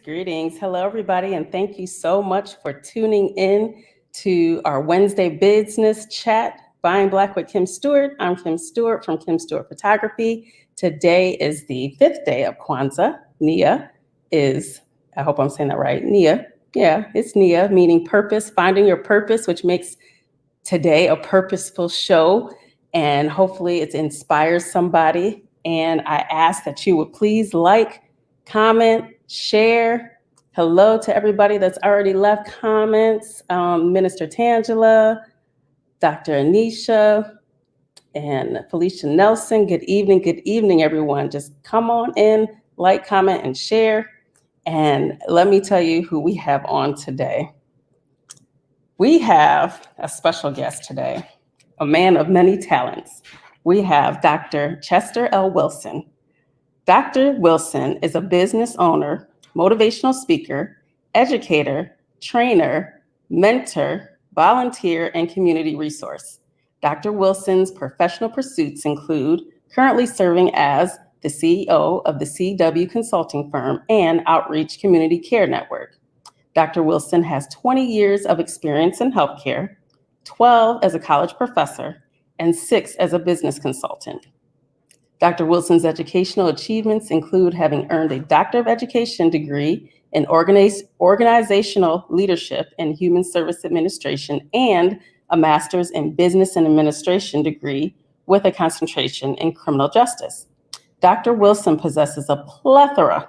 Greetings. Hello, everybody, and thank you so much for tuning in to our Wednesday business chat, Buying Black with Kim Steward. I'm Kim Steward from Kim Steward Photography. Today is the 5th day of Kwanzaa. Nia is, I hope I'm saying that right, Nia. Yeah, it's Nia, meaning purpose, finding your purpose, which makes today a purposeful show, and hopefully it inspires somebody. And I ask that you would please like, comment, share. Hello to everybody that's already left comments. Minister Tangela, Dr. Anisha, and Felicia Nelson. Good evening, everyone. Just come on in, like, comment, and share. And let me tell you who we have on today. We have a special guest today, a man of many talents. We have Dr. Chester L. Wilson. Dr. Wilson is a business owner, motivational speaker, educator, trainer, mentor, volunteer, and community resource. Dr. Wilson's professional pursuits include currently serving as the CEO of the CW Consulting Firm and Outreach Community Care Network. Dr. Wilson has 20 years of experience in healthcare, 12 as a college professor, and 6 as a business consultant. Dr. Wilson's educational achievements include having earned a Doctor of Education degree in organizational leadership and human service administration and a master's in business and administration degree with a concentration in criminal justice. Dr. Wilson possesses a plethora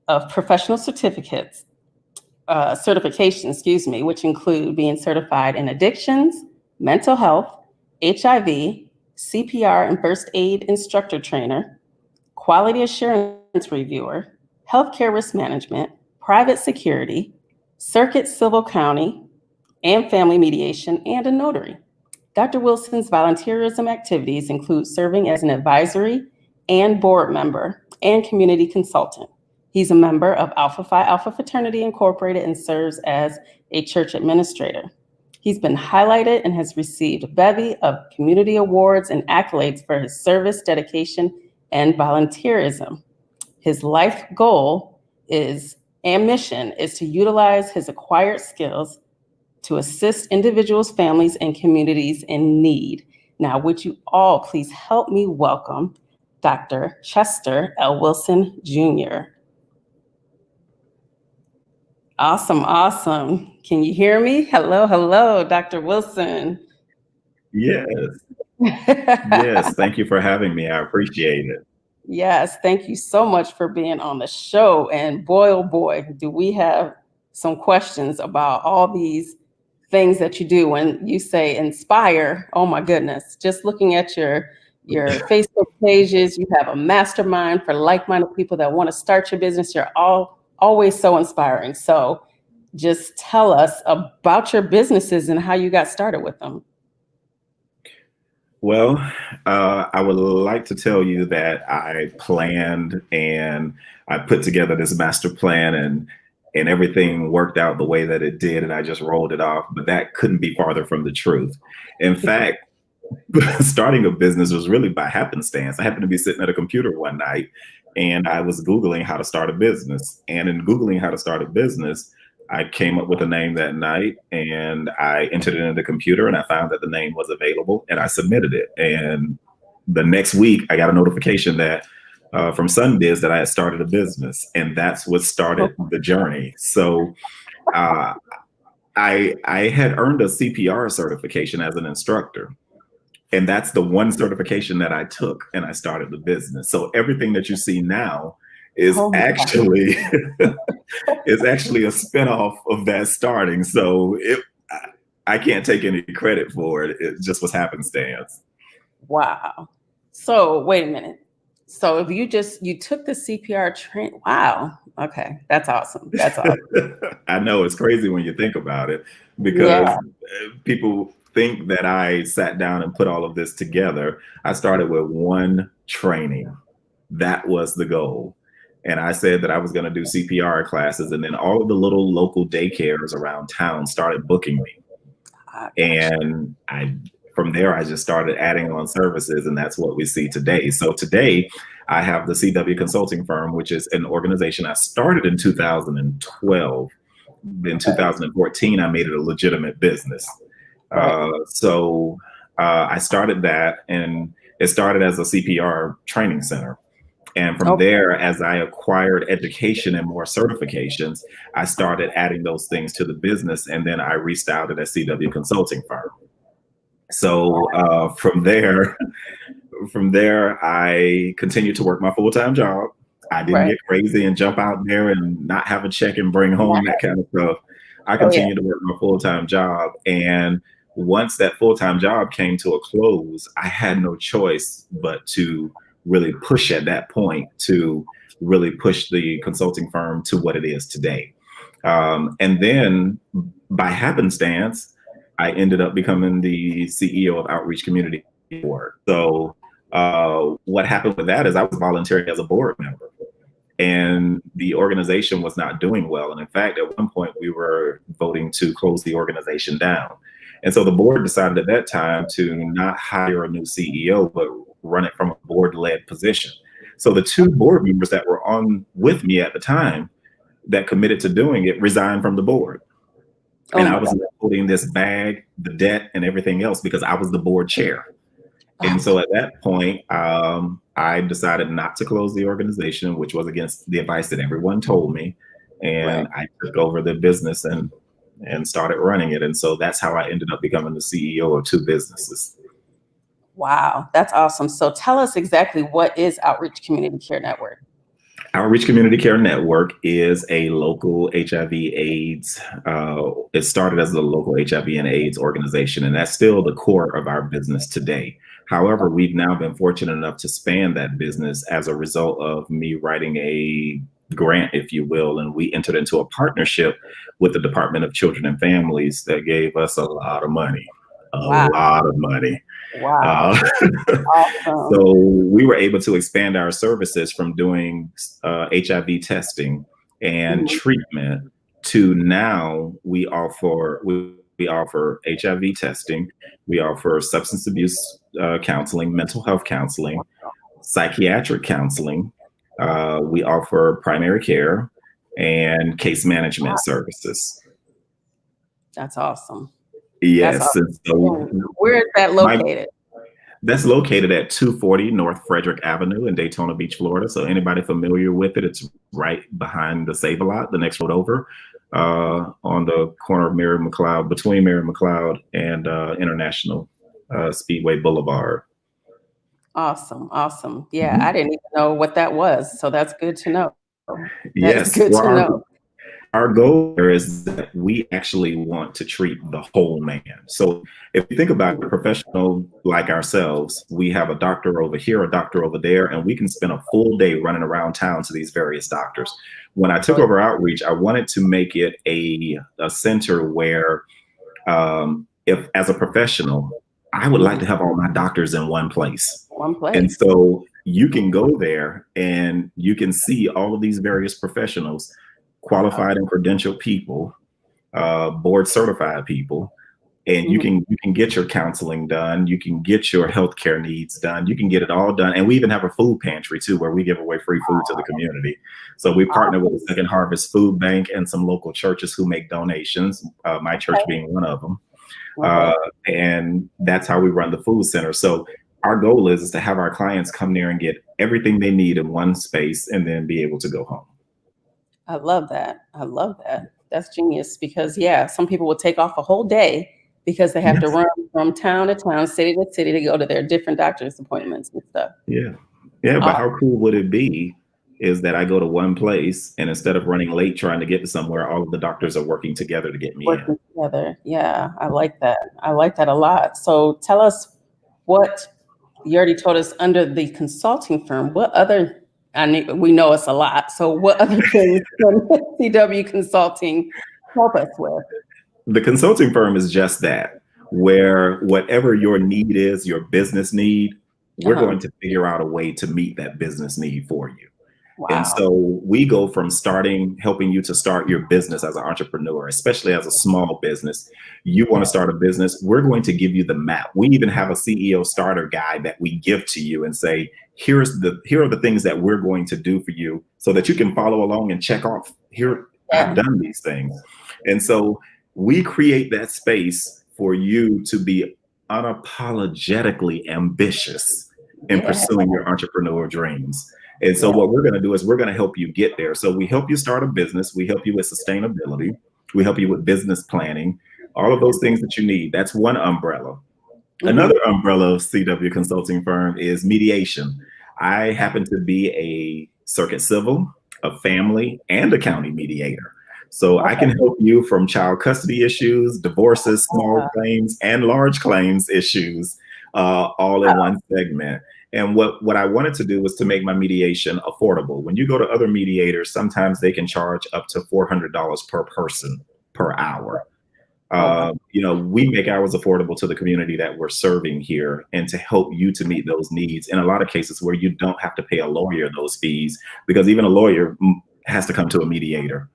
of professional certifications, which include being certified in addictions, mental health, HIV, CPR and first aid instructor trainer, quality assurance reviewer, healthcare risk management, private security, circuit civil county, and family mediation, and a notary. Dr. Wilson's volunteerism activities include serving as an advisory and board member and community consultant. He's a member of Alpha Phi Alpha Fraternity Incorporated and serves as a church administrator. He's been highlighted and has received a bevy of community awards and accolades for his service, dedication, and volunteerism. His life goal and mission is to utilize his acquired skills to assist individuals, families, and communities in need. Now, would you all please help me welcome Dr. Chester L. Wilson, Jr. Awesome, awesome. Can you hear me? Hello, hello, Dr. Wilson. Yes. Yes, thank you for having me. I appreciate it. Yes, thank you so much for being on the show. And boy, oh boy, do we have some questions about all these things that you do. When you say inspire, oh my goodness, just looking at your Facebook pages, you have a mastermind for like-minded people that want to start your business. You're always so inspiring. So just tell us about your businesses and how you got started with them. Well, I would like to tell you that I planned and I put together this master plan and everything worked out the way that it did, and I just rolled it off. But that couldn't be farther from the truth. In fact, starting a business was really by happenstance. I happened to be sitting at a computer one night and I was Googling how to start a business. And in Googling how to start a business, I came up with a name that night and I entered it in the computer and I found that the name was available and I submitted it. And the next week I got a notification that from Sunbiz that I had started a business, and that's what started the journey. So I had earned a CPR certification as an instructor. And that's the one certification that I took, and I started the business. So everything that you see now is actually is actually a spinoff of that starting. So I can't take any credit for it. It just was happenstance. Wow. So wait a minute. So if you took the CPR train, wow. Okay, that's awesome. That's awesome. I know, it's crazy when you think about it, because people think that I sat down and put all of this together. I started with one training. That was the goal. And I said that I was going to do CPR classes, and then all of the little local daycares around town started booking me. And from there, I just started adding on services, and that's what we see today. So today, I have the CW Consulting Firm, which is an organization I started in 2012. In 2014, I made it a legitimate business. So I started that, and it started as a CPR training center. And from there, as I acquired education and more certifications, I started adding those things to the business, and then I restyled it as CW Consulting Firm. So from there, I continued to work my full-time job. I didn't get crazy and jump out there and not have a check and bring home that kind of stuff. I continued to work my full-time job. And once that full-time job came to a close, I had no choice but to really push at that point, to really push the consulting firm to what it is today. And then by happenstance, I ended up becoming the CEO of Outreach Community Board. So what happened with that is I was volunteering as a board member, and the organization was not doing well. And in fact, at one point we were voting to close the organization down. And so the board decided at that time to not hire a new CEO, but run it from a board-led position. So the two board members that were on with me at the time that committed to doing it resigned from the board. And I was holding this bag, the debt and everything else, because I was the board chair. And so at that point, I decided not to close the organization, which was against the advice that everyone told me. And I took over the business and started running it. And so that's how I ended up becoming the CEO of two businesses. Wow, that's awesome. So tell us exactly, what is Outreach Community Care Network? Outreach Community Care Network is a local HIV/AIDS. It started as a local HIV and AIDS organization, and that's still the core of our business today. However, we've now been fortunate enough to span that business as a result of me writing a grant, if you will, and we entered into a partnership with the Department of Children and Families that gave us a lot of money, a Wow. lot of money. Wow. Awesome. So we were able to expand our services from doing HIV testing and treatment to now we offer HIV testing, we offer substance abuse counseling, mental health counseling, psychiatric counseling. We offer primary care and case management services. That's awesome. Yes. That's awesome. So where is that located? That's located at 240 North Frederick Avenue in Daytona Beach, Florida. So anybody familiar with it, it's right behind the Save-A-Lot, the next road over, on the corner of between Mary McLeod and International Speedway Boulevard. Awesome. Awesome. Yeah, I didn't even know what that was. So that's good to know. Yes. Good to know. Our goal there is that we actually want to treat the whole man. So if you think about a professional like ourselves, we have a doctor over here, a doctor over there, and we can spend a full day running around town to these various doctors. When I took over outreach, I wanted to make it a center where if as a professional, I would like to have all my doctors in one place. And so you can go there and you can see all of these various professionals, qualified and credentialed people, board certified people, and you can get your counseling done, you can get your healthcare needs done, you can get it all done. And we even have a food pantry too, where we give away free food to the community. So we partner with the Second Harvest Food Bank and some local churches who make donations, my church being one of them. And that's how we run the food center. So our goal is to have our clients come there and get everything they need in one space and then be able to go home. I love that. I love that. That's genius because, yeah, some people will take off a whole day because they have to run from town to town, city to city to go to their different doctor's appointments and stuff. Yeah. Yeah. But how cool would it be is that I go to one place and instead of running late trying to get to somewhere, all of the doctors are working together to get me in. Together. Yeah. I like that. I like that a lot. So tell us what you already told us under the consulting firm, what other we know it's a lot. So what other things can CW Consulting help us with? The consulting firm is just that, where whatever your need is, your business need, we're going to figure out a way to meet that business need for you. Wow. And so we go from helping you to start your business as an entrepreneur, especially as a small business. You want to start a business, we're going to give you the map. We even have a CEO starter guide that we give to you and say, here are the things that we're going to do for you so that you can follow along and check off, here, I've done these things. And so we create that space for you to be unapologetically ambitious in pursuing your entrepreneur dreams. And so what we're going to do is we're going to help you get there. So we help you start a business. We help you with sustainability. We help you with business planning, all of those things that you need. That's one umbrella. Another umbrella of CW Consulting firm is mediation. I happen to be a circuit civil, a family, and a county mediator. So I can help you from child custody issues, divorces, small claims, and large claims issues, all in one segment. And what I wanted to do was to make my mediation affordable. When you go to other mediators, sometimes they can charge up to $400 per person per hour. We make ours affordable to the community that we're serving here and to help you to meet those needs. In a lot of cases where you don't have to pay a lawyer those fees, because even a lawyer has to come to a mediator.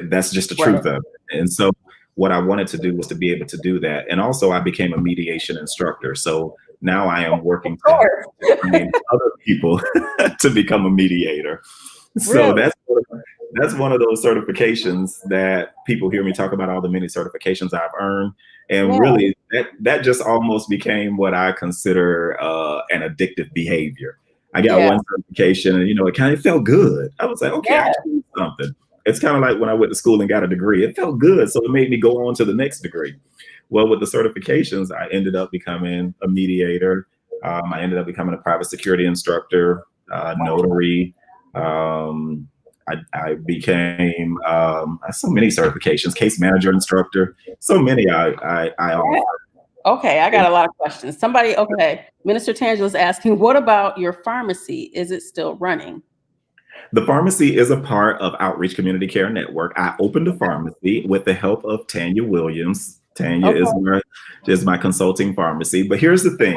That's just the truth of it. And so what I wanted to do was to be able to do that. And also I became a mediation instructor. So now I am working to train other people to become a mediator. So that's one of those certifications that people hear me talk about, all the many certifications I've earned. And really that just almost became what I consider an addictive behavior. I got one certification and, it felt good. I was like, okay, I can do something. It's kind of like when I went to school and got a degree, it felt good. So it made me go on to the next degree. Well, with the certifications, I ended up becoming a mediator. I ended up becoming a private security instructor, notary. I became so many certifications, case manager instructor, so many I offer. Okay, I got a lot of questions. Minister Tangela is asking, what about your pharmacy? Is it still running? The pharmacy is a part of Outreach Community Care Network. I opened a pharmacy with the help of Tanya Williams. Tanya is my consulting pharmacy. But here's the thing.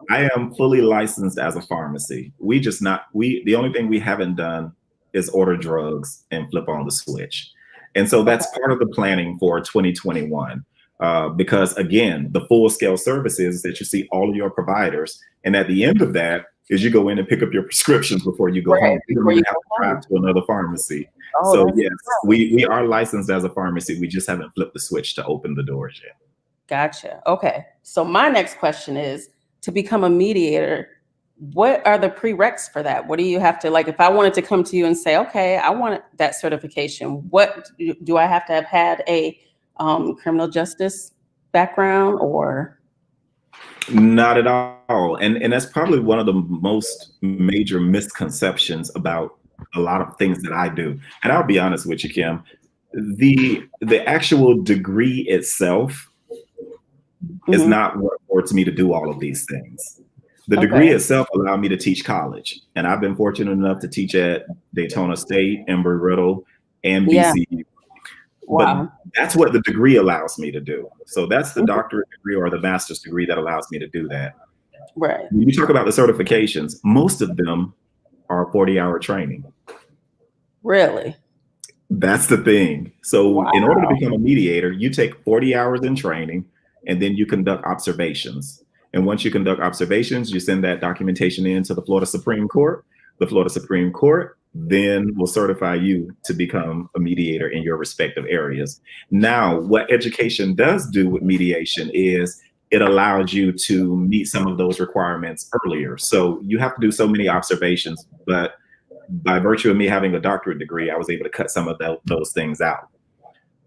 I am fully licensed as a pharmacy. The only thing we haven't done is order drugs and flip on the switch. And so that's part of the planning for 2021. Because again, the full scale service is that you see all of your providers. And at the end of that is you go in and pick up your prescriptions before you go home. You don't have to drive to another pharmacy. So yes, we are licensed as a pharmacy. We just haven't flipped the switch to open the doors yet. Gotcha. Okay. So my next question is, to become a mediator, what are the prereqs for that? What do you have to, like, if I wanted to come to you and say, okay, I want that certification, what do I have to have had a criminal justice background or? Not at all. And that's probably one of the most major misconceptions about a lot of things that I do. And I'll be honest with you, Kim, the actual degree itself is not what forced me to do all of these things. The degree itself allowed me to teach college. And I've been fortunate enough to teach at Daytona State, Embry-Riddle, and BCU. Wow. But that's what the degree allows me to do. So that's the doctorate degree or the master's degree that allows me to do that. Right. When you talk about the certifications, most of them are 40-hour training. Really? That's the thing. So in order to become a mediator, you take 40 hours in training and then you conduct observations. And once you conduct observations, you send that documentation in to the Florida Supreme Court. The Florida Supreme Court then will certify you to become a mediator in your respective areas. Now, what education does do with mediation is it allows you to meet some of those requirements earlier. So you have to do so many observations, but by virtue of me having a doctorate degree, I was able to cut some of those things out.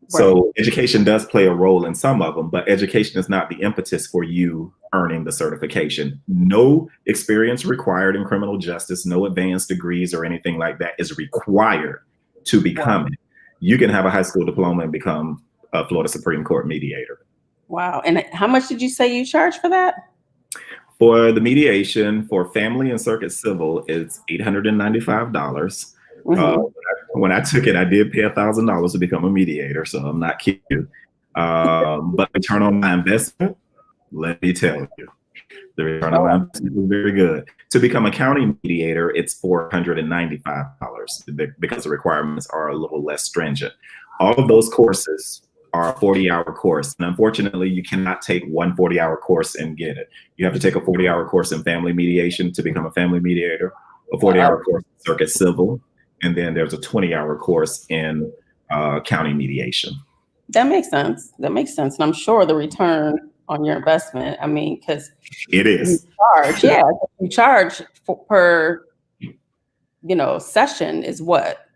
So education does play a role in some of them, but education is not the impetus for you earning the certification. No experience required in criminal justice, no advanced degrees or anything like that is required to become it. You can have a high school diploma and become a Florida Supreme Court mediator. Wow. And how much did you say you charge for that? For the mediation for family and circuit civil, it's $895. When I took it, I did pay $1,000 to become a mediator, so I'm not kidding. But return on my investment, let me tell you, the return on my investment was very good. To become a county mediator, it's $495 because the requirements are a little less stringent. All of those courses are a 40-hour course. And unfortunately, you cannot take one 40-hour course and get it. You have to take a 40-hour course in family mediation to become a family mediator, a 40-hour course in circuit civil, and then there's a 20-hour course in county mediation. That makes sense. That makes sense. And I'm sure the return on your investment, I mean, because it is. You charge per, session is what?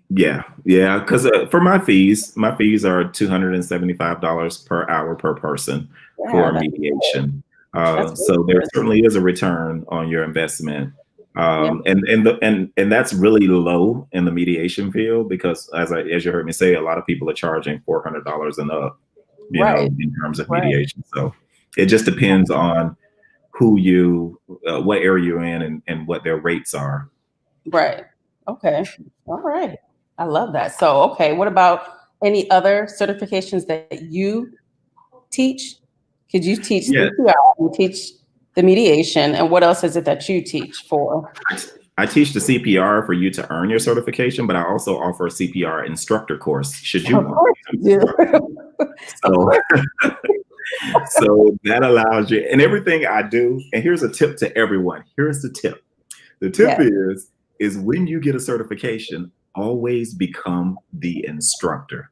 Yeah. Because for my fees are $275 per hour per person for mediation. So there certainly is a return on your investment. And that's really low in the mediation field because as you heard me say, a lot of people are charging $400 and up, in terms of mediation. So it just depends on what area you're in and what their rates are. Right. Okay. All right. I love that. So, okay. What about any other certifications that you teach? Could you teach CPR? You teach the mediation, and what else is it that you teach for? I teach the CPR for you to earn your certification, but I also offer a CPR instructor course should you want. So that allows you, and everything I do, and here's a tip to everyone. Here's the tip. The tip is when you get a certification, always become the instructor.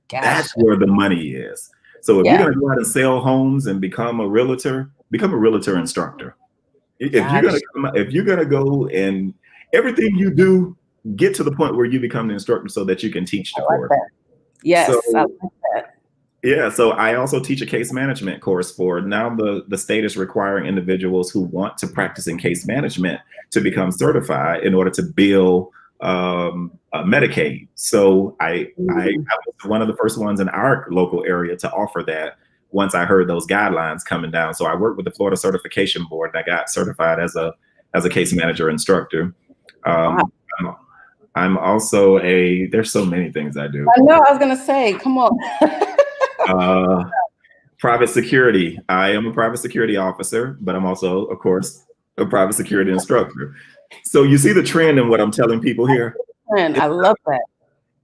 Gotcha. That's where the money is. So if you're going to go out and sell homes and become a realtor instructor. If you're gonna go and everything you do, get to the point where you become the instructor so that you can teach the course. Yes, I like that. Yeah, so I also teach a case management course for now. The state is requiring individuals who want to practice in case management to become certified in order to bill Medicaid. So I was one of the first ones in our local area to offer that once I heard those guidelines coming down. So I worked with the Florida Certification Board and I got certified as a case manager instructor. I'm also there's so many things I do. I know, I was gonna say, come on. Private security. I am a private security officer, but I'm also, of course, a private security instructor. So you see the trend in what I'm telling people here? I love that.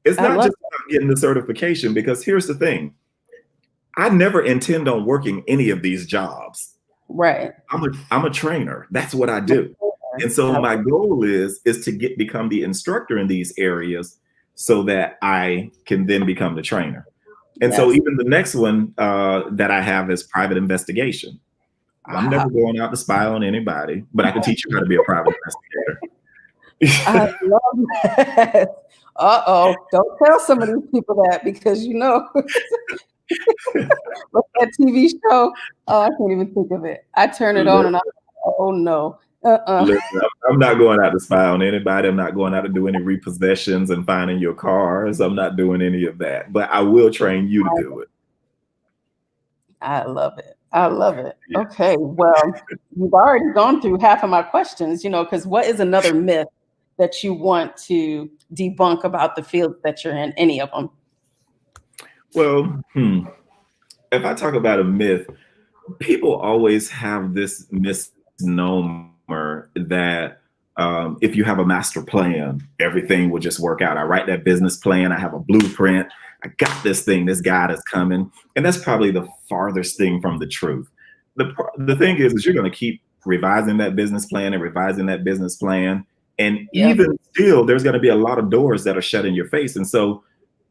It's not just about getting the certification, because here's the thing. I never intend on working any of these jobs. Right. I'm a trainer. That's what I do. And so my goal is to become the instructor in these areas so that I can then become the trainer. And so even the next one that I have is private investigation. Wow. I'm never going out to spy on anybody, but I can teach you how to be a private investigator. I love that. Don't tell some of these people that, because what's that TV show? Oh, I can't even think of it. I turn it on and I'm like, oh no. Listen, I'm not going out to spy on anybody. I'm not going out to do any repossessions and finding your cars. I'm not doing any of that, but I will train you to do it. I love it. I love it. Yeah. Okay. Well, you've already gone through half of my questions, because what is another myth that you want to debunk about the field that you're in, any of them? Well, if I talk about a myth, people always have this misnomer that if you have a master plan, everything will just work out. I write that business plan. I have a blueprint. I got this thing. This guy is coming. And that's probably the farthest thing from the truth. The thing is you're going to keep revising that business plan and revising that business plan. And even still, there's going to be a lot of doors that are shut in your face. And so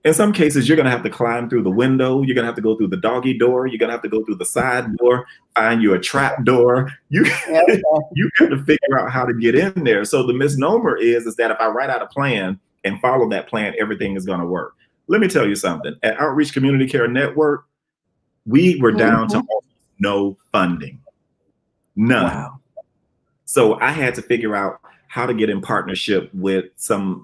in some cases, you're going to have to climb through the window. You're going to have to go through the doggy door. You're going to have to go through the side door, find you a trap door. You got to figure out how to get in there. So the misnomer is that if I write out a plan and follow that plan, everything is going to work. Let me tell you something. At Outreach Community Care Network, we were down to almost no funding. None. Wow. So I had to figure out how to get in partnership with some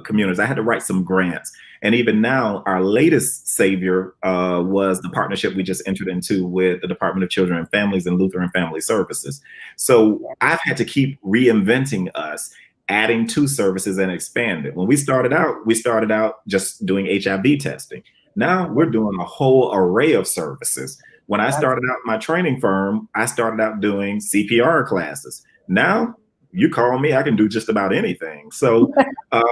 communities. I had to write some grants. And even now, our latest savior was the partnership we just entered into with the Department of Children and Families and Lutheran Family Services. So I've had to keep reinventing us, adding to services and expanding. When we started out just doing HIV testing. Now we're doing a whole array of services. When I started out my training firm, I started out doing CPR classes. Now, you call me, I can do just about anything. So, and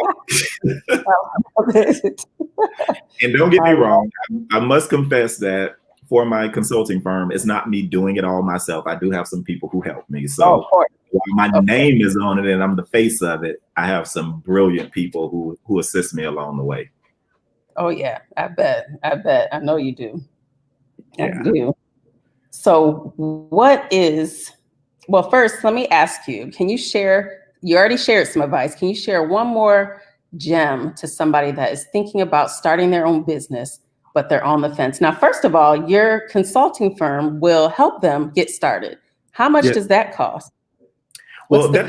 don't get me wrong, I must confess that for my consulting firm, it's not me doing it all myself. I do have some people who help me. So while my name is on it and I'm the face of it, I have some brilliant people who assist me along the way. Oh yeah, I bet. I know you do. Yeah. I do. So well, first, let me ask you, can you share, you already shared some advice. Can you share one more gem to somebody that is thinking about starting their own business, but they're on the fence? Now, first of all, your consulting firm will help them get started. How much does that cost? Well, that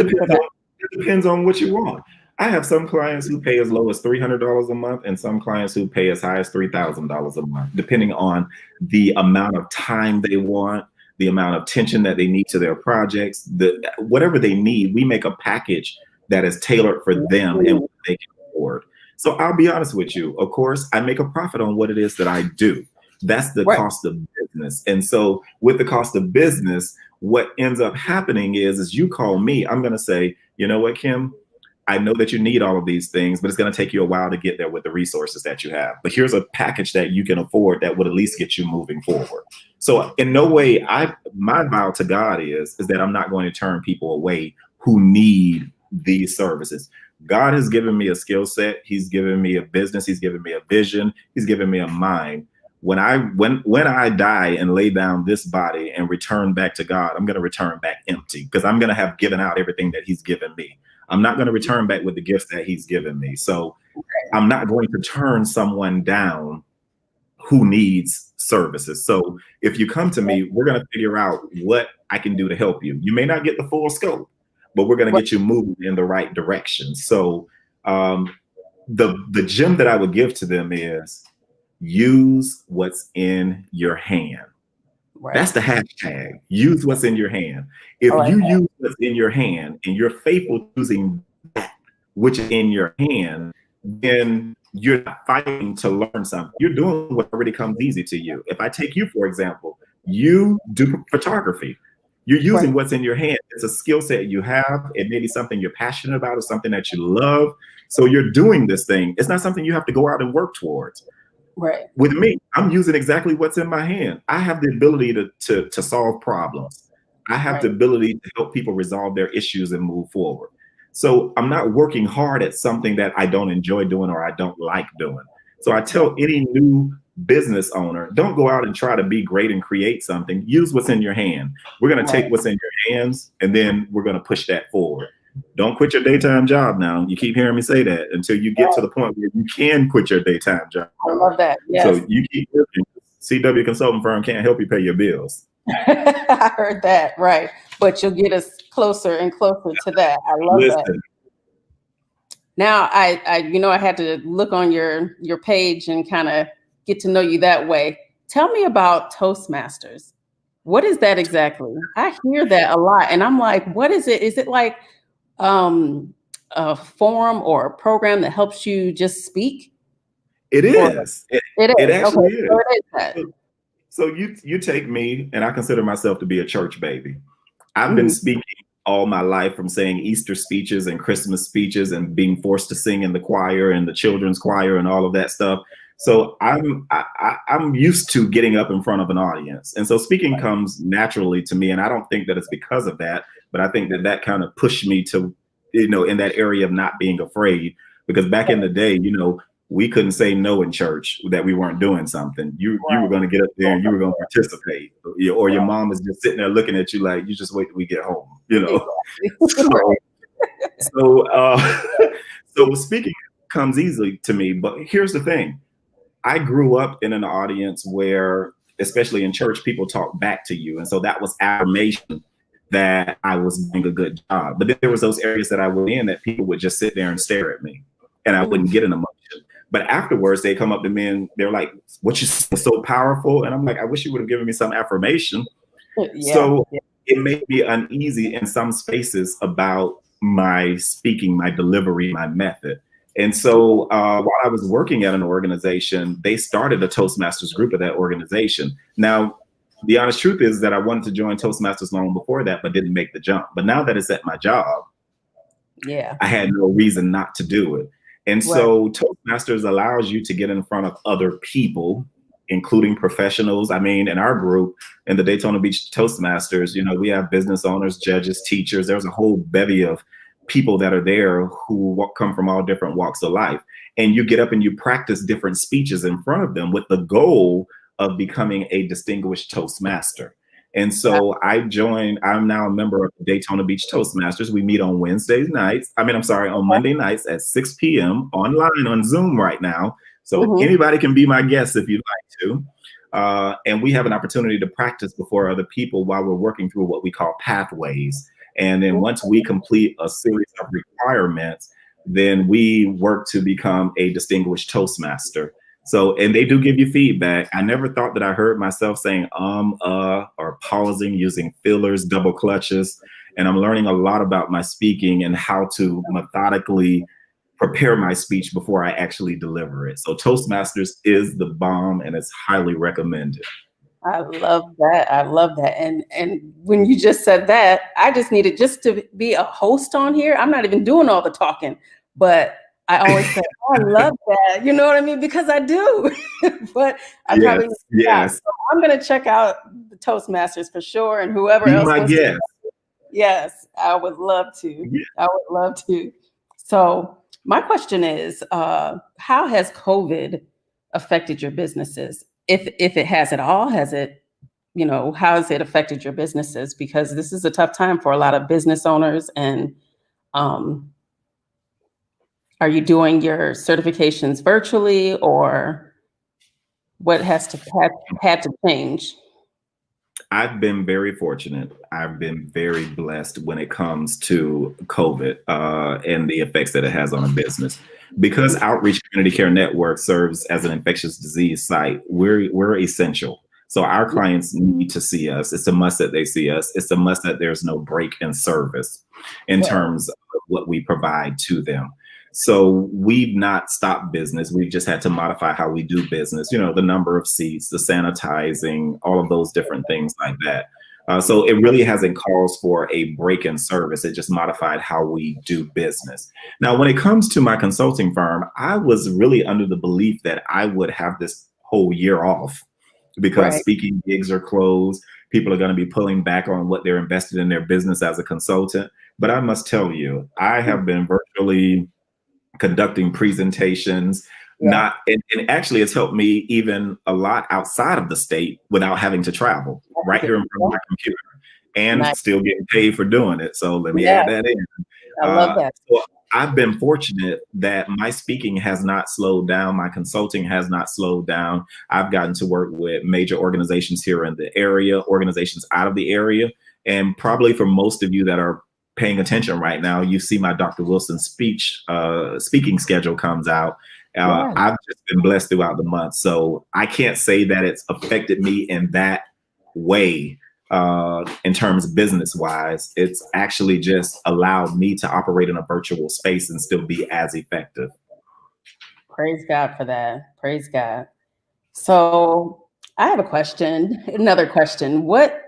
depends on what you want. I have some clients who pay as low as $300 a month and some clients who pay as high as $3,000 a month, depending on the amount of time they want, the amount of attention that they need to their projects, whatever they need. We make a package that is tailored for them and what they can afford. So I'll be honest with you. Of course, I make a profit on what it is that I do. That's the cost of business. And so with the cost of business, what ends up happening is you call me, I'm going to say, you know what, Kim, I know that you need all of these things, but it's going to take you a while to get there with the resources that you have. But here's a package that you can afford that would at least get you moving forward. So in no way, my vow to God is that I'm not going to turn people away who need these services. God has given me a skill set. He's given me a business. He's given me a vision. He's given me a mind. When I die and lay down this body and return back to God, I'm going to return back empty because I'm going to have given out everything that he's given me. I'm not going to return back with the gifts that he's given me. So I'm not going to turn someone down who needs services. So if you come to me, we're going to figure out what I can do to help you. You may not get the full scope, but we're going to get you moving in the right direction. So the gem that I would give to them is use what's in your hand. Right. That's the hashtag. Use what's in your hand. If you use what's in your hand and you're faithful using that, which is in your hand, then you're not fighting to learn something. You're doing what already comes easy to you. If I take you, for example, you do photography. You're using what's in your hand. It's a skill set you have. It may be something you're passionate about or something that you love. So you're doing this thing. It's not something you have to go out and work towards. Right. With me, I'm using exactly what's in my hand. I have the ability to solve problems. I have the ability to help people resolve their issues and move forward. So I'm not working hard at something that I don't enjoy doing or I don't like doing. So I tell any new business owner, don't go out and try to be great and create something. Use what's in your hand. We're going to take what's in your hands and then we're going to push that forward. Don't quit your daytime job now. You keep hearing me say that until you get to the point where you can quit your daytime job. I love that. Yes. So you keep working. CW consulting firm can't help you pay your bills. I heard that, right. But you'll get us closer and closer to that. I love that. Now, I had to look on your page and kind of get to know you that way. Tell me about Toastmasters. What is that exactly? I hear that a lot, and I'm like, what is it? Is it like a forum or a program that helps you just speak? It is. It actually is. So it is that. So you take me, and I consider myself to be a church baby. I've been speaking all my life, from saying Easter speeches and Christmas speeches and being forced to sing in the choir and the children's choir and all of that stuff. So I'm used to getting up in front of an audience. And so speaking comes naturally to me. And I don't think that it's because of that, but I think that kind of pushed me to, in that area of not being afraid, because back in the day, we couldn't say no in church that we weren't doing something. You were going to get up there and you were going to participate, or your mom is just sitting there looking at you like, you just wait till we get home, So speaking comes easily to me. But here's the thing. I grew up in an audience where, especially in church, people talk back to you. And so that was affirmation that I was doing a good job. But then there was those areas that I was in that people would just sit there and stare at me and I wouldn't get an emotion. But afterwards, they come up to me and they're like, what you say is so powerful. And I'm like, I wish you would have given me some affirmation. So it made me uneasy in some spaces about my speaking, my delivery, my method. And so while I was working at an organization, they started a Toastmasters group at that organization. Now, the honest truth is that I wanted to join Toastmasters long before that, but didn't make the jump. But now that it's at my job, I had no reason not to do it. And so Toastmasters allows you to get in front of other people, including professionals. I mean, in our group, in the Daytona Beach Toastmasters, we have business owners, judges, teachers. There's a whole bevy of people that are there who come from all different walks of life. And you get up and you practice different speeches in front of them with the goal of becoming a distinguished Toastmaster. And so I'm now a member of the Daytona Beach Toastmasters. We meet on on Monday nights at 6 p.m. online on Zoom right now. So anybody can be my guest if you'd like to. And we have an opportunity to practice before other people while we're working through what we call pathways. And then once we complete a series of requirements, then we work to become a distinguished Toastmaster. So, and they do give you feedback. I never thought that I heard myself saying or pausing, using fillers, double clutches. And I'm learning a lot about my speaking and how to methodically prepare my speech before I actually deliver it. So Toastmasters is the bomb and it's highly recommended. I love that. I love that. And when you just said that, I just needed just to be a host on here. I'm not even doing all the talking, but I always say, I love that. You know what I mean? Because I do. But I probably So I'm going to check out the Toastmasters for sure. And whoever else wants to. Yes, I would love to. Yeah. I would love to. So my question is, how has COVID affected your businesses? If it has at all, how has it affected your businesses? Because this is a tough time for a lot of business owners. And are you doing your certifications virtually, or what had to change? I've been very fortunate. I've been very blessed when it comes to COVID and the effects that it has on a business. Because Outreach Community Care Network serves as an infectious disease site, we're essential. So our clients need to see us. It's a must that they see us. It's a must that there's no break in service in terms of what we provide to them. So we've not stopped business. We've just had to modify how we do business, you know, the number of seats, the sanitizing, all of those different things like that. So it really hasn't caused for a break in service. It just modified how we do business. Now, when it comes to my consulting firm, I was really under the belief that I would have this whole year off because Right. speaking gigs are closed. People are going to be pulling back on what they're invested in their business as a consultant. But I must tell you, I have been virtually conducting presentations, Yeah. not and actually it's helped me even a lot outside of the state without having to travel, right here in front of my computer, and Nice. still getting paid for doing it. So let me Yeah. add that in. I love that. So I've been fortunate that my speaking has not slowed down, my consulting has not slowed down. I've gotten to work with major organizations here in the area, organizations out of the area, and probably for most of you that are paying attention right now, you see my Dr. Wilson speaking schedule comes out. Yeah. I've just been blessed throughout the month. So I can't say that it's affected me in that way in terms of business wise. It's actually just allowed me to operate in a virtual space and still be as effective. Praise God for that. Praise God. So I have a question, another question. What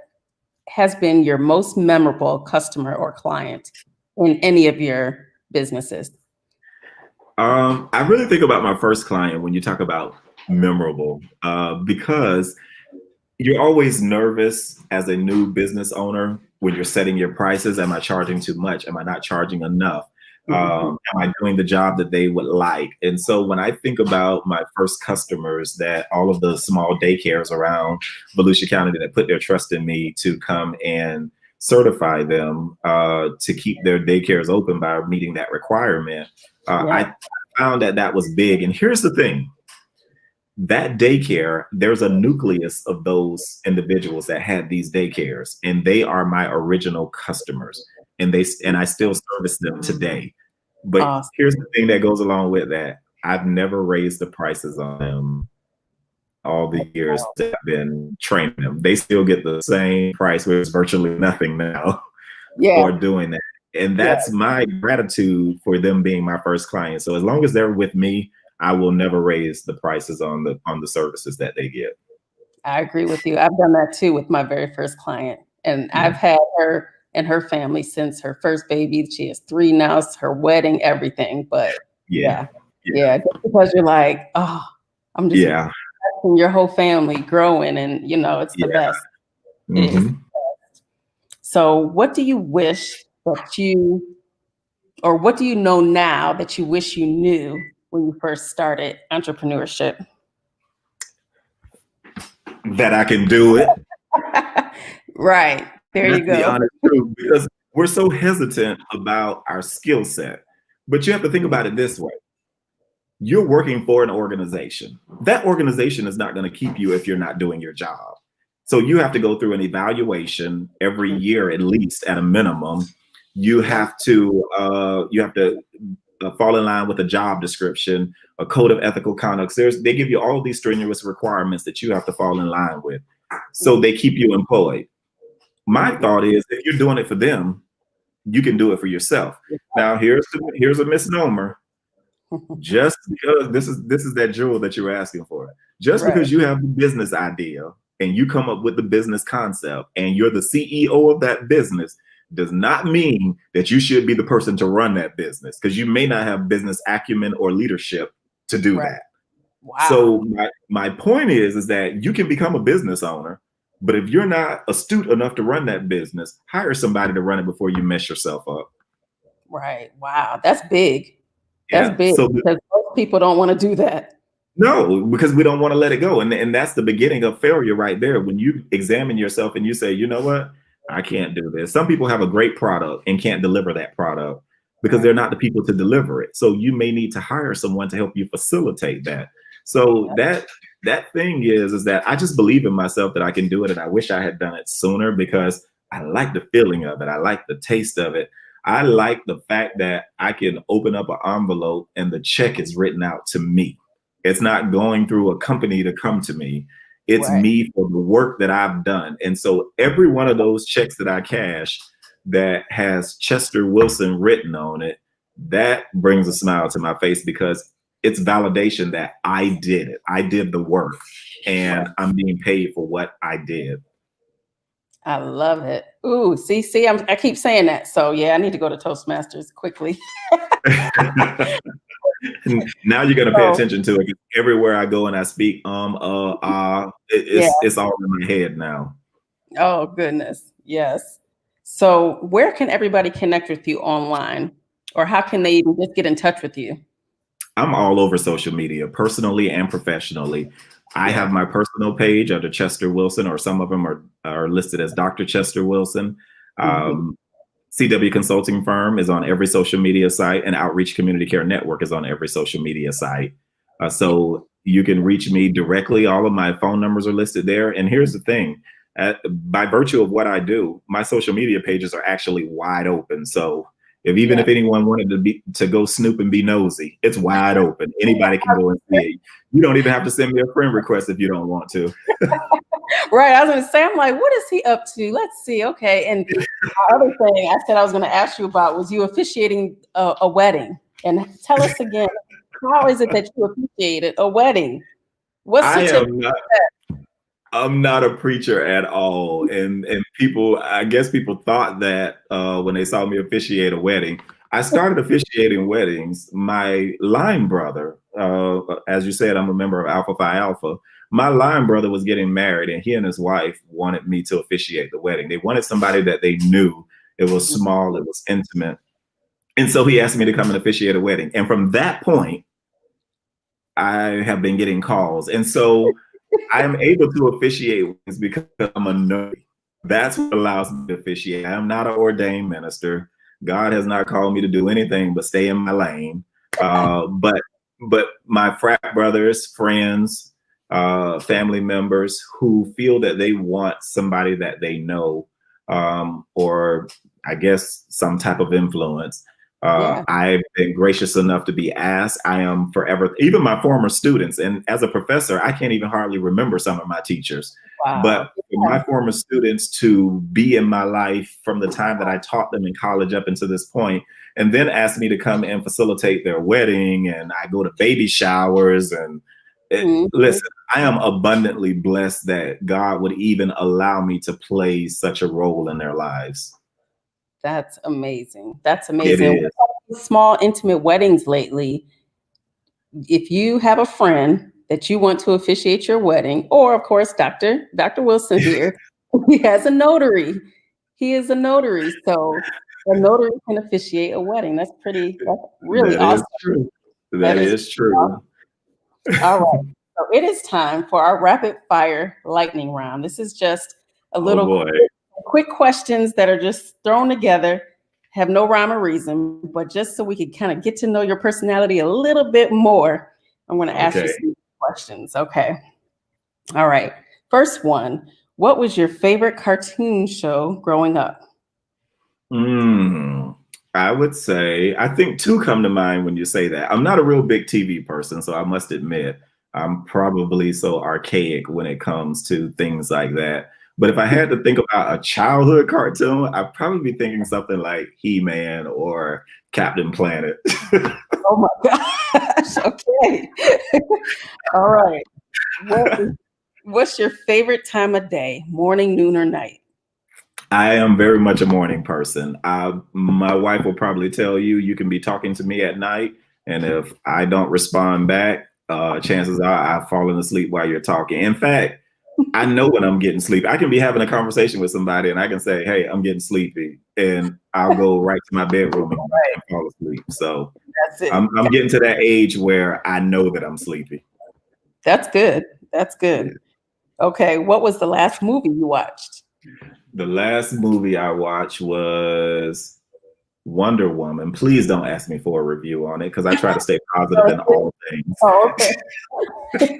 has been your most memorable customer or client in any of your businesses? I really think about my first client when you talk about memorable, because you're always nervous as a new business owner when you're setting your prices. Am I charging too much? Am I not charging enough? Mhm. Am I doing the job that they would like? And so when I think about my first customers, that all of the small daycares around Volusia County that put their trust in me to come and certify them to keep their daycares open by meeting that requirement, Yeah. I found that that was big. And here's the thing, that daycare, there's a nucleus of those individuals that had these daycares, and they are my original customers, and I still service them today. But Awesome. here's the thing that goes along with that. I've never raised the prices on them all the years that I've been training them. They still get the same price, which is virtually nothing now Yeah. for doing that. And Yeah. that's my gratitude for them being my first client. So as long as they're with me, I will never raise the prices on the services that they get. I agree with you. I've done that too with my very first client. And Yeah. I've had her and her family since her first baby. She has 3 now, it's her wedding, everything. But Yeah. yeah, Yeah. yeah, just because you're like, oh, I'm just Yeah. watching your whole family growing, and it's the Yeah. best. It is. Hmm. So, what do you wish that or what do you know now that you wish you knew when you first started entrepreneurship? That I can do it. Right. There you That's the go. honest truth, because we're so hesitant about our skill set. But you have to think about it this way. You're working for an organization. That organization is not going to keep you if you're not doing your job. So you have to go through an evaluation every year, at least at a minimum. You have to fall in line with a job description, a code of ethical conduct. They give you all of these strenuous requirements that you have to fall in line with. So they keep you employed. My thought is, if you're doing it for them, you can do it for yourself. Now, here's a misnomer. Just because this is that jewel that you're asking for. Just Right. because you have the business idea and you come up with the business concept and you're the CEO of that business does not mean that you should be the person to run that business, because you may not have business acumen or leadership to do Right. that. Wow. So my point is that you can become a business owner, but if you're not astute enough to run that business, hire somebody to run it before you mess yourself up. Right. Wow. That's big. That's Yeah. big So because most people don't want to do that. no, because we don't want to let it go. And that's the beginning of failure right there. When you examine yourself and you say, you know what, I can't do this. Some people have a great product and can't deliver that product because Right. they're not the people to deliver it. So you may need to hire someone to help you facilitate that. So that thing is that I just believe in myself that I can do it. And I wish I had done it sooner, because I like the feeling of it. I like the taste of it. I like the fact that I can open up an envelope and the check is written out to me. It's not going through a company to come to me. It's Right. me for the work that I've done. And so every one of those checks that I cash that has Chester Wilson written on it, that brings a smile to my face because it's validation that I did it. I did the work and Right. I'm being paid for what I did. I love it. Ooh, see, I keep saying that. So yeah, I need to go to Toastmasters quickly. Now you're gonna pay So attention to it. Everywhere I go and I speak, yeah. it's all in my head now. Oh goodness. Yes. So where can everybody connect with you online? Or how can they even just get in touch with you? I'm all over social media, personally and professionally. I Yeah. have my personal page under Chester Wilson, or some of them are listed as Dr. Chester Wilson. Mhm. Um, CW Consulting Firm is on every social media site, and Outreach Community Care Network is on every social media site. Yeah. So you can reach me directly. All of my phone numbers are listed there. And here's the thing, by virtue of what I do, my social media pages are actually wide open. So even Yeah. if anyone wanted to go snoop and be nosy, it's wide open. Anybody can go and see it. You don't even have to send me a friend request if you don't want to. Right. I was gonna say, I'm like, what is he up to? Let's see. Okay. And the other thing I said I was gonna ask you about was you officiating a wedding. And tell us again, how is it that you officiated a wedding? What's I the tip? am not I'm not a preacher at all. And people, I guess people thought that when they saw me officiate a wedding. I started officiating weddings. My line brother, as you said, I'm a member of Alpha Phi Alpha. My line brother was getting married, and he and his wife wanted me to officiate the wedding. They wanted somebody that they knew. It was small, it was intimate. And so he asked me to come and officiate a wedding. And from that point, I have been getting calls. And so I am able to officiate because I'm a nerd. That's what allows me to officiate. I am not an ordained minister. God has not called me to do anything but stay in my lane. But my frat brothers, friends, family members who feel that they want somebody that they know, or I guess some type of influence. Yeah. I've been gracious enough to be asked. I am forever, even my former students. And as a professor, I can't even hardly remember some of my teachers. But Wow. for my former students to be in my life from the time that I taught them in college up until this point, and then ask me to come and facilitate their wedding, and I go to baby showers. And Mhm. listen, I am abundantly blessed that God would even allow me to play such a role in their lives. That's amazing. That's It amazing. is. We've had small, intimate weddings lately. If you have a friend that you want to officiate your wedding, or of course, Dr. Wilson here, he has a notary. He is a notary. So a notary can officiate a wedding. That's really That is awesome. true. That That is is true. all right. So it is time for our rapid fire lightning round. This is just a Oh little boy. quick questions that are just thrown together, have no rhyme or reason, but just so we can kind of get to know your personality a little bit more, I'm going to ask you Okay. some questions. Okay. All right. First one. What was your favorite cartoon show growing up? Mm, I would say, I think two come to mind when you say that. I'm not a real big TV person, so I must admit, I'm probably so archaic when it comes to things like that. But if I had to think about a childhood cartoon, I'd probably be thinking something like He-Man or Captain Planet. Oh my gosh. Okay. All right. What's your favorite time of day? Morning, noon, or night? I am very much a morning person. My wife will probably tell you, you can be talking to me at night, and if I don't respond back, chances are I've fallen asleep while you're talking. In fact, I know when I'm getting sleepy. I can be having a conversation with somebody, and I can say, "Hey, I'm getting sleepy," and I'll go right to my bedroom and fall asleep. So That's it. I'm getting to that age where I know that I'm sleepy. That's good. That's Yeah. good. Okay. What was the last movie you watched? The last movie I watched was Wonder Woman. Please don't ask me for a review on it because I try to stay positive in all things. Oh, okay.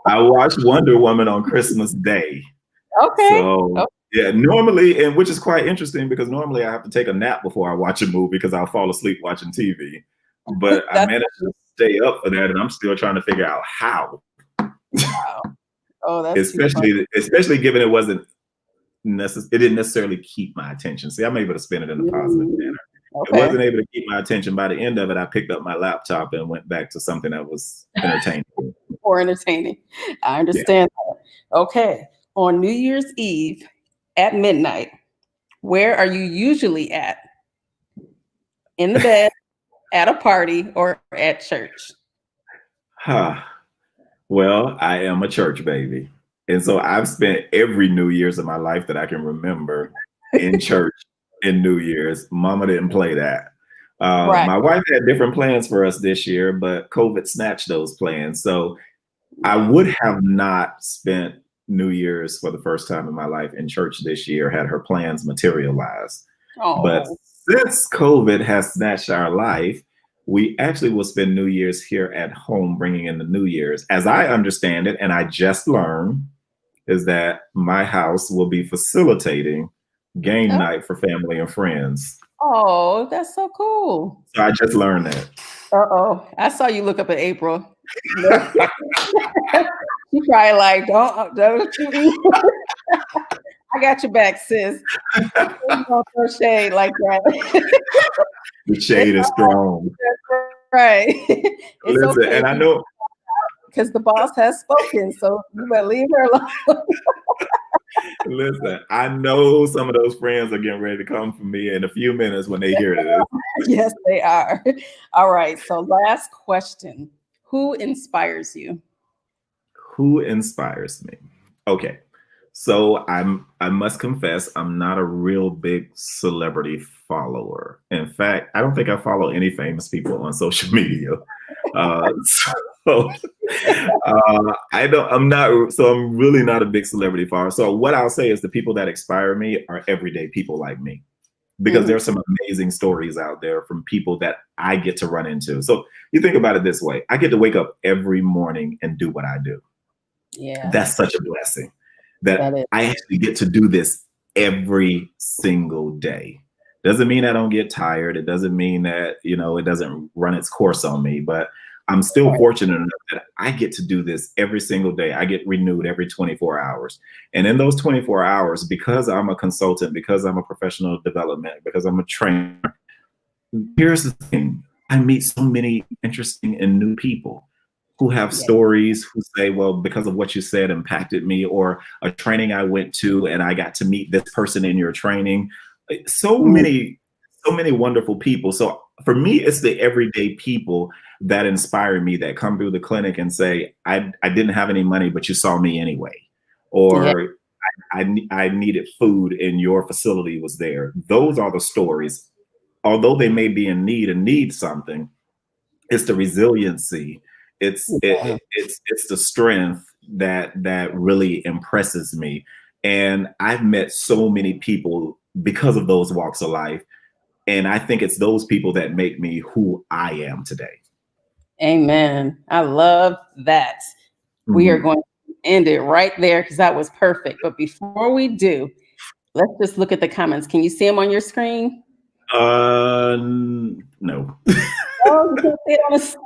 I watched Wonder Woman on Christmas Day. Okay. So Oh, yeah, normally, and which is quite interesting because normally I have to take a nap before I watch a movie because I'll fall asleep watching TV. But I that's managed to stay up for that, and I'm still trying to figure out how. wow. Oh, that's too funny. Especially given it wasn't it didn't necessarily keep my attention. See, I'm able to spin it in a positive Mm, manner. It Okay. wasn't able to keep my attention. By the end of it, I picked up my laptop and went back to something that was entertaining. Or entertaining. I Yeah. understand that. Okay. On New Year's Eve at midnight, where are you usually at? In the bed, at a party, or at church? Huh. Well, I am a church baby. And so I've spent every New Year's of my life that I can remember in church in New Year's. Mama didn't play that. Right. My wife had different plans for us this year, but COVID snatched those plans. So I would have not spent New Year's for the first time in my life in church this year had her plans materialized. But Oh, since COVID has snatched our life, we actually will spend New Year's here at home, bringing in the New Year's. As I understand it, and I just learned, is that my house will be facilitating game night for family and friends. oh, that's so cool. So I just learned that. Uh-oh. I saw you look up at April. You probably like, don't you eat. I got your back, sis. Don't throw shade like that. The shade is strong. Right. Listen, okay. and I know because the boss has spoken, so you better leave her alone. Listen, I know some of those friends are getting ready to come for me in a few minutes when they hear this. Yes, they are. All right. So last question. Who inspires you? Who inspires me? Okay. So I must confess, I'm not a real big celebrity follower. In fact, I don't think I follow any famous people on social media. So I'm really not a big celebrity follower. So what I'll say is the people that inspire me are everyday people like me, because there's some amazing stories out there from people that I get to run into. So you think about it this way: I get to wake up every morning and do what I do. Yeah, that's such a blessing that I actually get to do this every single day. Doesn't mean I don't get tired. It doesn't mean that, it doesn't run its course on me, but I'm still fortunate enough that I get to do this every single day. I get renewed every 24 hours. And in those 24 hours, because I'm a consultant, because I'm a professional development, because I'm a trainer, here's the thing. I meet so many interesting and new people who have stories, who say, well, because of what you said impacted me, or a training I went to and I got to meet this person in your training. So many wonderful people. So for me, it's the everyday people that inspire me, that come through the clinic and say, I didn't have any money, but you saw me anyway. Or I needed food and your facility was there. Those are the stories. Although they may be in need and need something, it's the resiliency. It's the strength that really impresses me. And I've met so many people because of those walks of life. And I think it's those people that make me who I am today. Amen. I love that. We are going to end it right there because that was perfect. But before we do, let's just look at the comments. Can you see them on your screen? No. Oh, you can't see it on the side.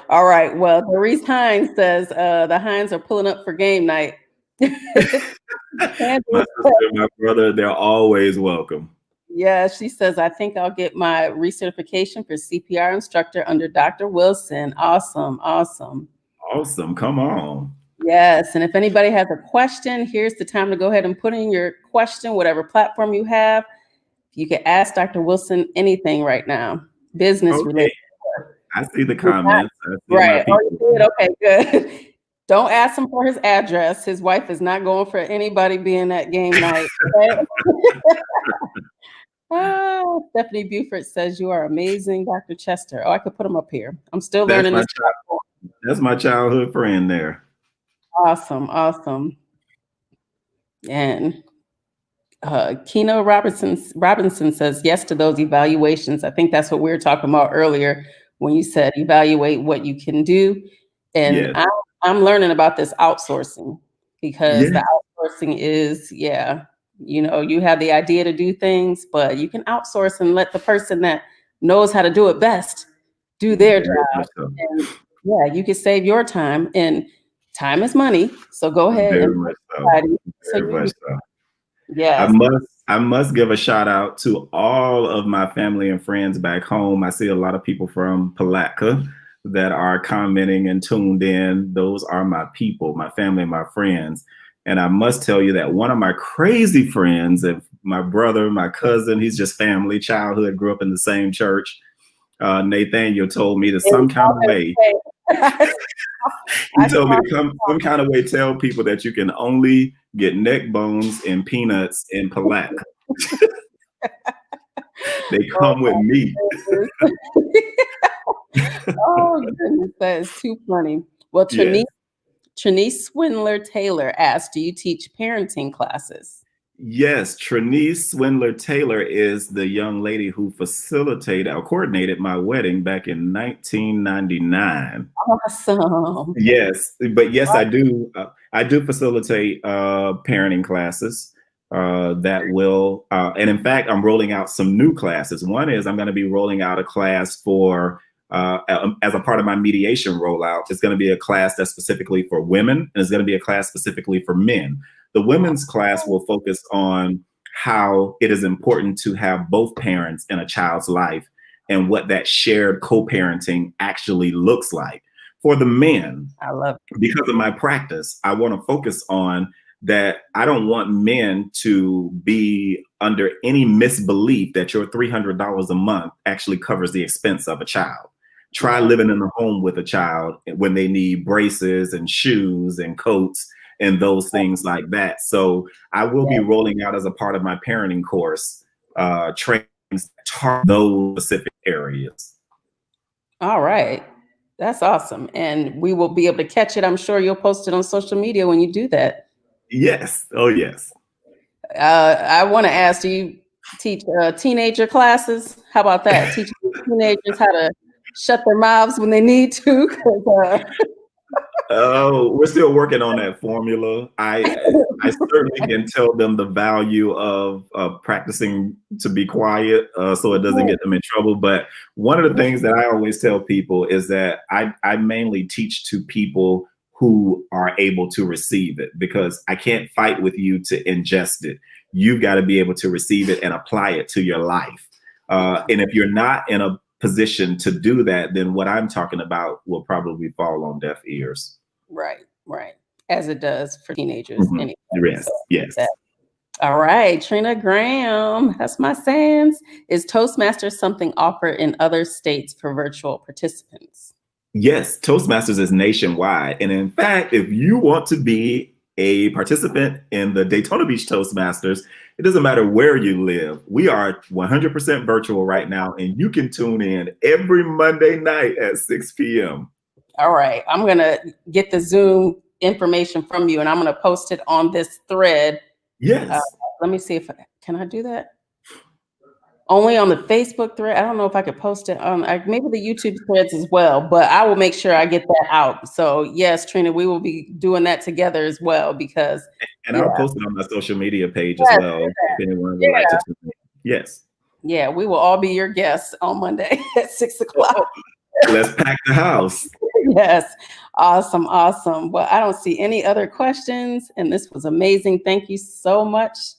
All right. Well, Doris Hines says the Hines are pulling up for game night. My sister, my brother, they're always welcome. Yeah, she says, I think I'll get my recertification for CPR instructor under Dr. Wilson. Awesome. Awesome. Awesome. Come on. Yes. And if anybody has a question, here's the time to go ahead and put in your question, whatever platform you have. You can ask Dr. Wilson anything right now. Business related. I see the comments. Right. Oh, you did? Okay, good. Don't ask him for his address. His wife is not going for anybody being at game night. Okay? Stephanie Buford says, you are amazing, Dr. Chester. Oh, I could put him up here. I'm still learning this. That's my childhood friend there. Awesome. Awesome. And Keno Robinson says yes to those evaluations. I think that's what we were talking about earlier when you said evaluate what you can do. And I'm learning about this outsourcing because the outsourcing is, you have the idea to do things, but you can outsource and let the person that knows how to do it best do their job. And you can save your time, and time is money. So go ahead. Very much so. I I must give a shout out to all of my family and friends back home. I see a lot of people from Palatka that are commenting and tuned in. Those are my people, my family, my friends. And I must tell you that one of my crazy friends, my brother, my cousin, he's just family, childhood, grew up in the same church. Nathaniel told me that some kind of way, he told me to come some kind of way tell people that you can only get neck bones and peanuts in Palatka. They come with me. Oh goodness, that is too funny. Well, Trinice Swindler Taylor asked, do you teach parenting classes? Yes, Trinice Swindler Taylor is the young lady who facilitated or coordinated my wedding back in 1999. Awesome. Yes, but yes, I do. I do facilitate parenting classes that will, and in fact, I'm rolling out some new classes. One is I'm going to be rolling out a class for, as a part of my mediation rollout. It's going to be a class that's specifically for women, and it's going to be a class specifically for men. The women's class will focus on how it is important to have both parents in a child's life and what that shared co-parenting actually looks like. For the men, I love it. Because of my practice, I want to focus on that. I don't want men to be under any misbelief that your $300 a month actually covers the expense of a child. Try living in the home with a child when they need braces and shoes and coats and those things like that. So I will be rolling out as a part of my parenting course, trainings that target those specific areas. All right. That's awesome. And we will be able to catch it. I'm sure you'll post it on social media when you do that. Yes. Oh, yes. I want to ask, do you teach teenager classes? How about that? Teach teenagers how to shut their mouths when they need to? Oh, we're still working on that formula. I certainly can tell them the value of practicing to be quiet so it doesn't get them in trouble. But one of the things that I always tell people is that I mainly teach to people who are able to receive it, because I can't fight with you to ingest it. You've got to be able to receive it and apply it to your life. And if you're not in a position to do that, then what I'm talking about will probably fall on deaf ears. Right. As it does for teenagers. Anyway. Yes, yes. All right, Trina Graham, that's my sans. Is Toastmasters something offered in other states for virtual participants? Yes, Toastmasters is nationwide. And in fact, if you want to be a participant in the Daytona Beach Toastmasters, it doesn't matter where you live. We are 100% virtual right now, and you can tune in every Monday night at 6 p.m. All right, I'm going to get the Zoom information from you, and I'm going to post it on this thread. Yes. Let me see if can I do that? Only on the Facebook thread. I don't know if I could post it on maybe the YouTube threads as well, but I will make sure I get that out. So yes, Trina, we will be doing that together as well, because I'll post it on my social media page as well. If anyone would like to. Yes. Yeah, we will all be your guests on Monday at 6 o'clock. Let's pack the house. Yes. Awesome. Well, I don't see any other questions, and this was amazing. Thank you so much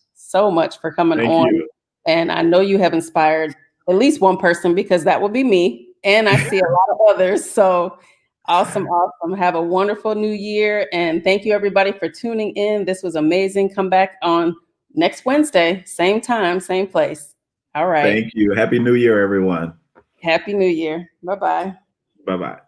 for coming on. You. And I know you have inspired at least one person, because that will be me. And I see a lot of others. So awesome. Have a wonderful new year. And thank you, everybody, for tuning in. This was amazing. Come back on next Wednesday, same time, same place. All right. Thank you. Happy New Year, everyone. Happy New Year. Bye-bye. Bye-bye.